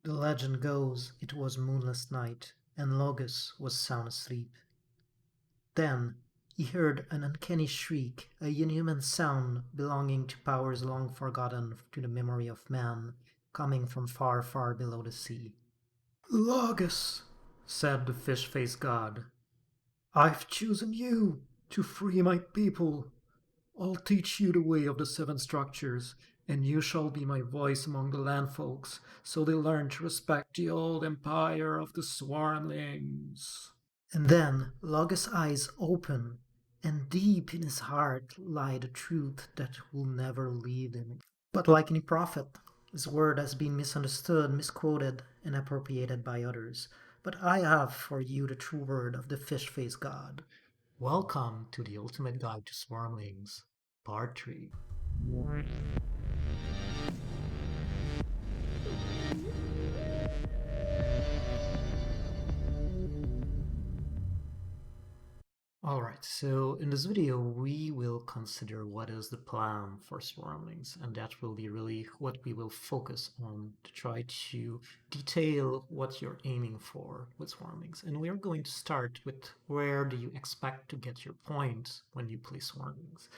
The legend goes it was moonless night, and Logus was sound asleep. Then he heard an uncanny shriek, a inhuman sound belonging to powers long forgotten to the memory of man, coming from far, far below the sea. Logus, said the fish-faced god, I've chosen you to free my people. I'll teach you the way of the seven structures, and you shall be my voice among the landfolks, so they learn to respect the old empire of the Swarmlings. And then Logos' eyes open, and deep in his heart lie the truth that will never leave him. But like any prophet, his word has been misunderstood, misquoted, and appropriated by others. But I have for you the true word of the fish-faced god. Welcome to the Ultimate Guide to Swarmlings, Part 3. Alright, so in this video we will consider what is the plan for Swarmlings, and that will be really what we will focus on to try to detail what you're aiming for with Swarmlings. And we are going to start with where do you expect to get your points when you play Swarmlings.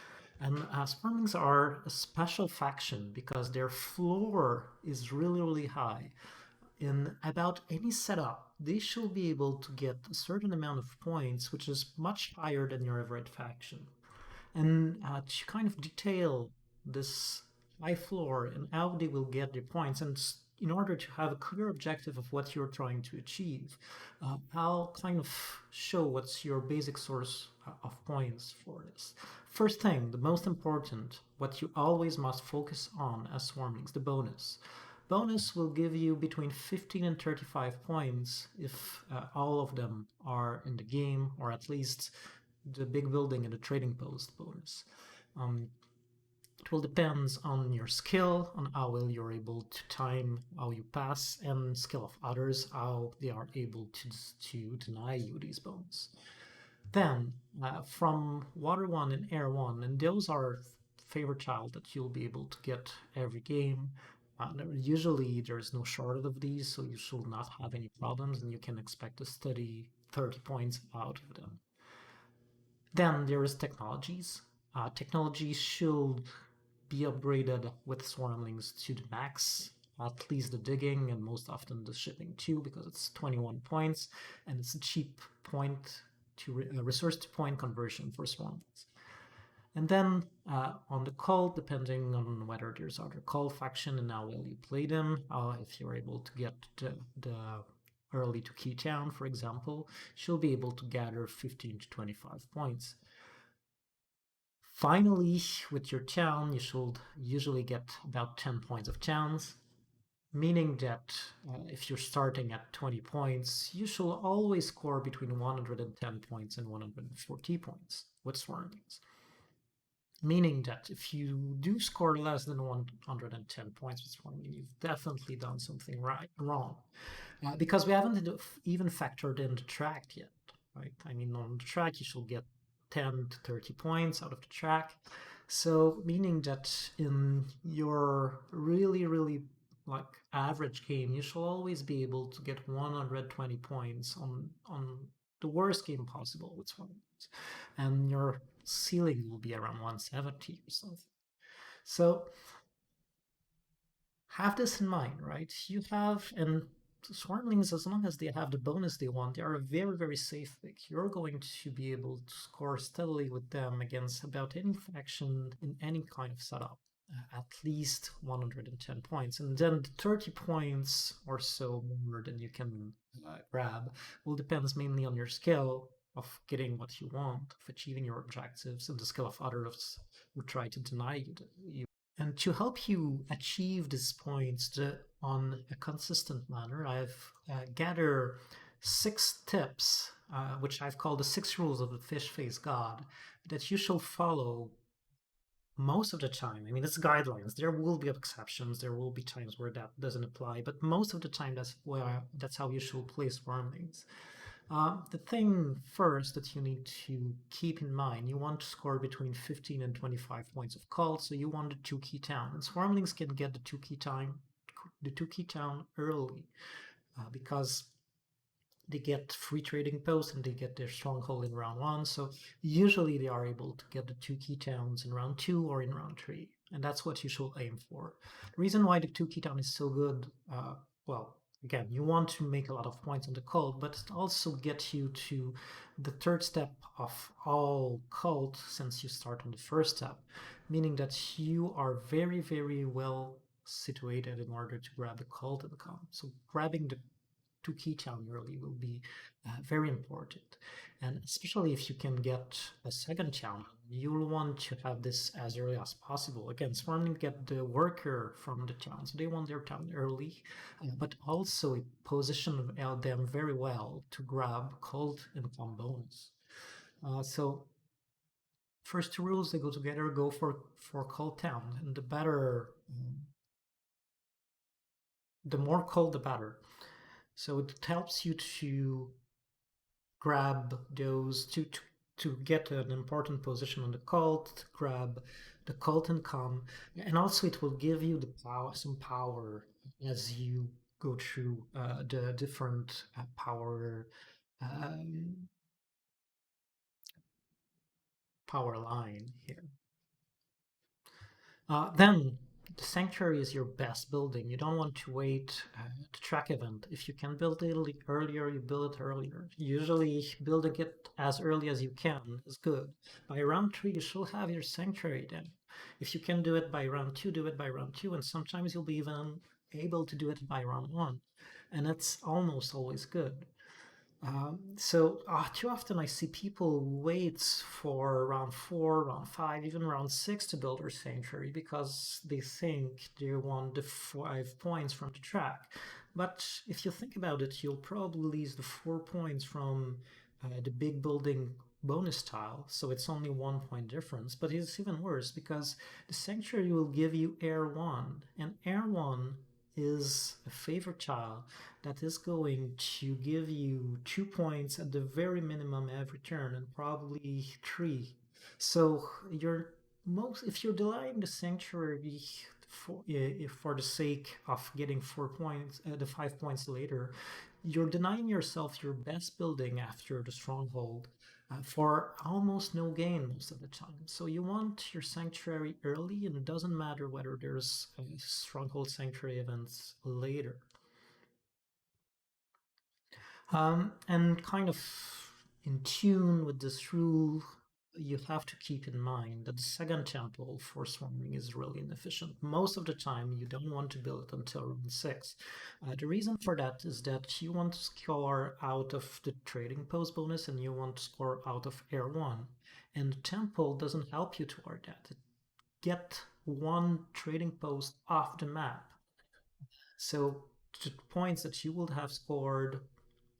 And Swarmlings are a special faction because their floor is really, really high. In about any setup, they should be able to get a certain amount of points, which is much higher than your average faction. And to kind of detail this high floor and how they will get their points, and in order to have a clear objective of what you're trying to achieve, I'll kind of show what's your basic source of points for this. First thing, the most important, what you always must focus on as Swarmlings, the bonus. Bonus will give you between 15 and 35 points if all of them are in the game, or at least the big building and the trading post bonus. It will depend on your skill, on how well you're able to time how you pass, and skill of others, how they are able to deny you these bones. Then, from Water 1 and Air 1, and those are favorite child that you'll be able to get every game. Usually there's no shortage of these, so you should not have any problems, and you can expect a steady 30 points out of them. Then there is technologies. Technologies should be upgraded with Swarmlings to the max, at least the digging and most often the shipping too, because it's 21 points and it's a cheap point to resource to point conversion for Swarmlings. And then on the cult, depending on whether there's other cult faction and how well you play them, if you're able to get the early to key town, for example, she'll be able to gather 15 to 25 points. Finally, with your town, you should usually get about 10 points of towns, meaning that if you're starting at 20 points, you should always score between 110 points and 140 points with Swarmlings. Meaning that if you do score less than 110 points with Swarmling, you've definitely done something wrong. Because we haven't even factored in the track yet, right? I mean, on the track, you should get 10 to 30 points out of the track. So, meaning that in your really, really like average game, you should always be able to get 120 points on the worst game possible with Swarmlings. And your ceiling will be around 170 or something. So have this in mind, right? You have, and Swarmlings, as long as they have the bonus they want, they are a very, very safe pick. You're going to be able to score steadily with them against about any faction in any kind of setup. At least 110 points, and then the 30 points or so more than you can grab will depends mainly on your skill of getting what you want, of achieving your objectives, and the skill of others who try to deny you. And to help you achieve these points on a consistent manner, I've gathered 6 tips, which I've called the 6 rules of the fish face god, that you shall follow most of the time. I mean, it's guidelines. There will be exceptions. There will be times where that doesn't apply, but most of the time, that's how you should play Swarmlings. The thing first that you need to keep in mind, you want to score between 15 and 25 points of cult, so you want the 2 key town. And Swarmlings can get the 2 key the Tukey town early because they get free trading posts and they get their stronghold in round one. So usually they are able to get the two key towns in round two or in round three. And that's what you should aim for. The reason why the two key town is so good, well, again, you want to make a lot of points on the cult, but it also gets you to the third step of all cult since you start on the first step, meaning that you are very, very well situated in order to grab the cult income. So grabbing the to Keytown early will be very important. And especially if you can get a second town, you'll want to have this as early as possible. Again, Swarmling get the worker from the town, so they want their town early, but also it position them very well to grab cult income bonus. So first two rules they go together. Go for cult town, and the better, the more cult, the better. So it helps you to grab those to get an important position on the cult, grab the cult income, and also it will give you the power, some power as you go through the different um, power line here. Then the sanctuary is your best building. You don't want to wait the track event. If you can build it earlier, you build it earlier. Usually, building it as early as you can is good. By round three, you should have your sanctuary then. If you can do it by round two, do it by round two, and sometimes you'll be even able to do it by round one, and that's almost always good. Too often I see people wait for round four, round five, even round six to build their sanctuary because they think they want the 5 points from the track. But if you think about it, you'll probably lose the 4 points from the big building bonus tile, so it's only 1 point difference. But it's even worse because the sanctuary will give you air one, and air one is a favorite tile that is going to give you 2 points at the very minimum every turn and probably three. So you're most if you're delaying the sanctuary for the sake of getting 4 points, the 5 points later, you're denying yourself your best building after the stronghold. For almost no gain most of the time. So you want your sanctuary early, and it doesn't matter whether there's stronghold sanctuary events later. And kind of in tune with this rule, you have to keep in mind that the second temple for swarming is really inefficient. Most of the time, you don't want to build it until round six. The reason for that is that you want to score out of the trading post bonus and you want to score out of air one. And the temple doesn't help you toward that. It get one trading post off the map. So the points that you would have scored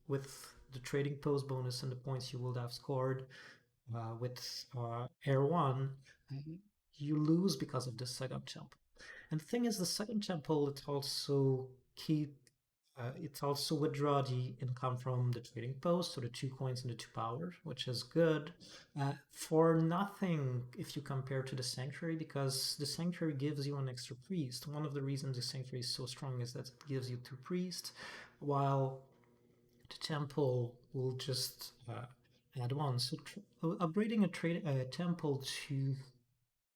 with the trading post bonus and the points you would have scored with Air 1, you lose because of the second temple. And the thing is, the second temple, it also withdraw the income from the trading post, so the 2 coins and the 2 power, which is good. For nothing if you compare to the sanctuary, because the sanctuary gives you an extra priest. One of the reasons the sanctuary is so strong is that it gives you 2 priests, while the temple will just add one. So upgrading a temple to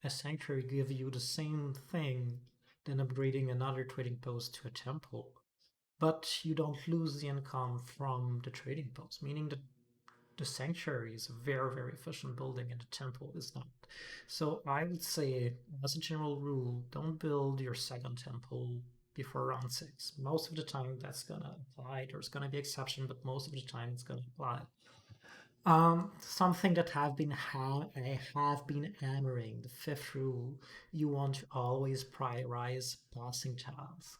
a sanctuary give you the same thing than upgrading another trading post to a temple. But you don't lose the income from the trading post, meaning that the sanctuary is a very, very efficient building and the temple is not. So I would say, as a general rule, don't build your second temple before round six. Most of the time that's gonna apply. There's gonna be exception, but most of the time it's gonna apply. Something that I have been hammering, the fifth rule, you want to always prioritize passing tiles.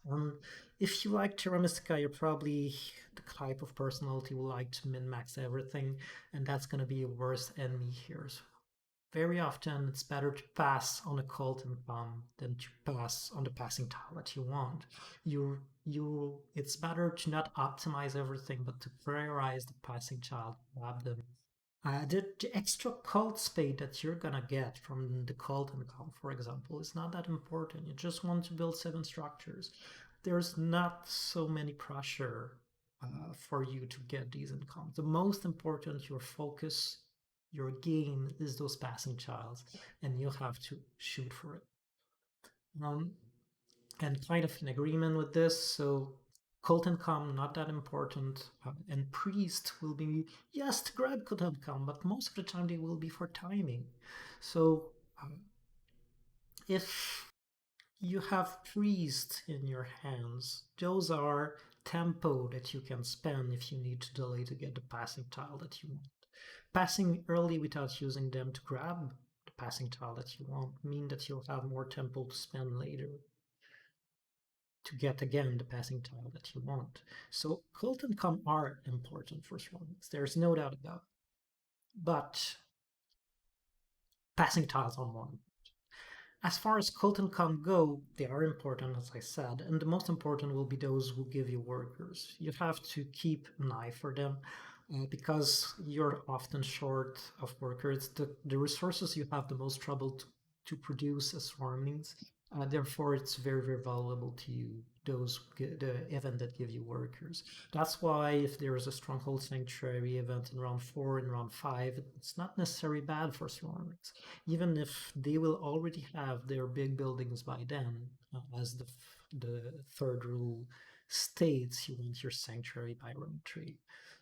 If you like Terra Mystica, you're probably the type of personality who like to min-max everything, and that's gonna be your worst enemy here. So very often it's better to pass on a cult and bomb than to pass on the passing tile that you want. It's better to not optimize everything, but to prioritize the passing tile, grab them. The extra cult spade that you're gonna get from the cult income, for example, is not that important. You just want to build 7 structures. there's not so many pressure for you to get these incomes. The most important, your focus, your game is those passing tiles, and you have to shoot for it. Um, and kind of in agreement with this, so cult income not that important, and priest will be yes to grab cult income, but most of the time they will be for timing. So if you have priest in your hands, those are tempo that you can spend if you need to delay to get the passing tile that you want. Passing early without using them to grab the passing tile that you want mean that you'll have more tempo to spend later to get again the passing tile that you want. So cult and com are important for Swarmlings. There's no doubt about it. But passing tiles are more. As far as cult and com go, they are important, as I said, and the most important will be those who give you workers. You have to keep an eye for them because you're often short of workers. The resources you have the most trouble to produce as swarmlings. Therefore, it's very, very valuable to you, the event that give you workers. That's why if there is a Stronghold Sanctuary event in round 4 and round 5, it's not necessarily bad for swarmlings even if they will already have their big buildings by then, as the third rule states, you want your sanctuary by round 3.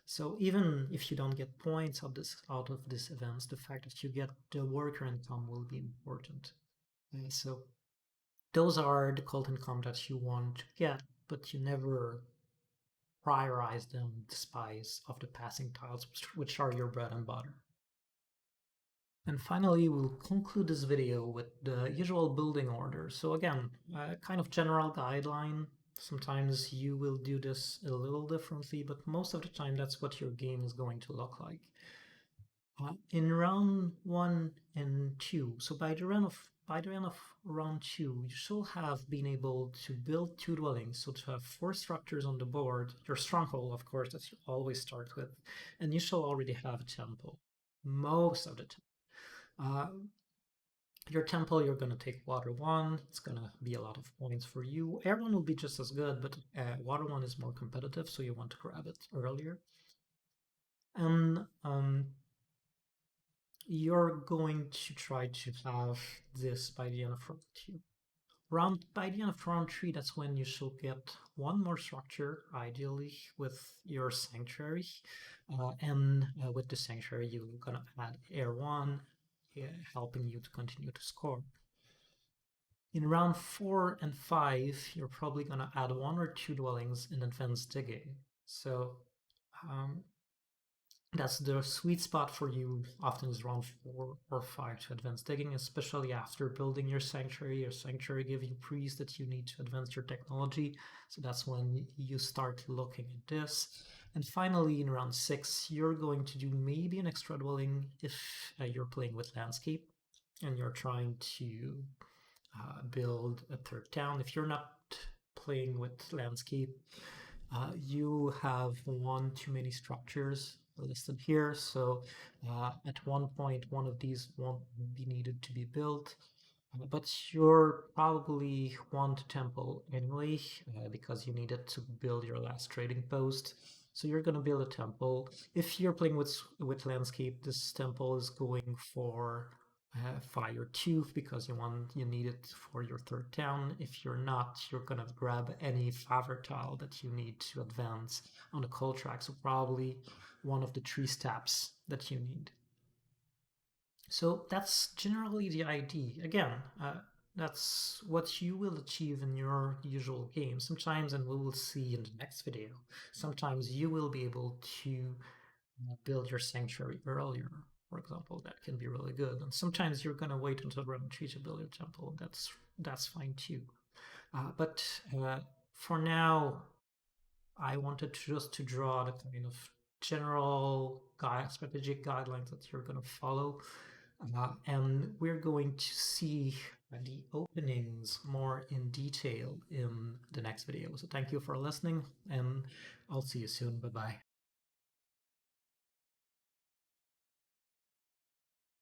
So even if you don't get points out of this events, the fact that you get the worker income will be important. So those are the cult income that you want to get, but you never prioritize them despite of the passing tiles, which are your bread and butter. And finally, we'll conclude this video with the usual building order. So again, kind of general guideline. Sometimes you will do this a little differently, but most of the time that's what your game is going to look like. In round 1 and 2, so by the end of round 2, you should have been able to build 2 dwellings, so to have 4 structures on the board, your stronghold, of course, that you always start with, and you shall already have a temple, most of the time. Your temple, you're going to take water 1. It's going to be a lot of points for you. Air 1 will be just as good, but water 1 is more competitive, so you want to grab it earlier. And you're going to try to have this by the end of round 2. By the end of round 3, that's when you should get 1 more structure, ideally with your sanctuary. And with the sanctuary, you're going to add air 1, helping you to continue to score. In round 4 and 5, you're probably going to add 1 or 2 dwellings in advanced digging. So that's the sweet spot for you, often is round 4 or 5 to advanced digging, especially after building your sanctuary. Your sanctuary gives you priests that you need to advance your technology. So that's when you start looking at this. And finally, in round 6, you're going to do maybe an extra dwelling if you're playing with landscape and you're trying to build a third town. If you're not playing with landscape, you have 1 too many structures listed here. So at one point, one of these won't be needed to be built. But you're probably 1 temple anyway, because you needed to build your last trading post. So you're going to build a temple. If you're playing with landscape, this temple is going for fire tooth because you need it for your third town. If you're not, you're gonna grab any favor tile that you need to advance on the cult track. So probably one of the 3 steps that you need. So that's generally the idea. Again, that's what you will achieve in your usual game. Sometimes, and we will see in the next video, sometimes you will be able to build your sanctuary earlier, for example. That can be really good. And sometimes you're going to wait until round 3 to build your temple. That's fine too. But for now, I wanted just to draw the kind of general strategic guidelines that you're going to follow. And we're going to see the openings more in detail in the next video. So thank you for listening, and I'll see you soon. Bye-bye.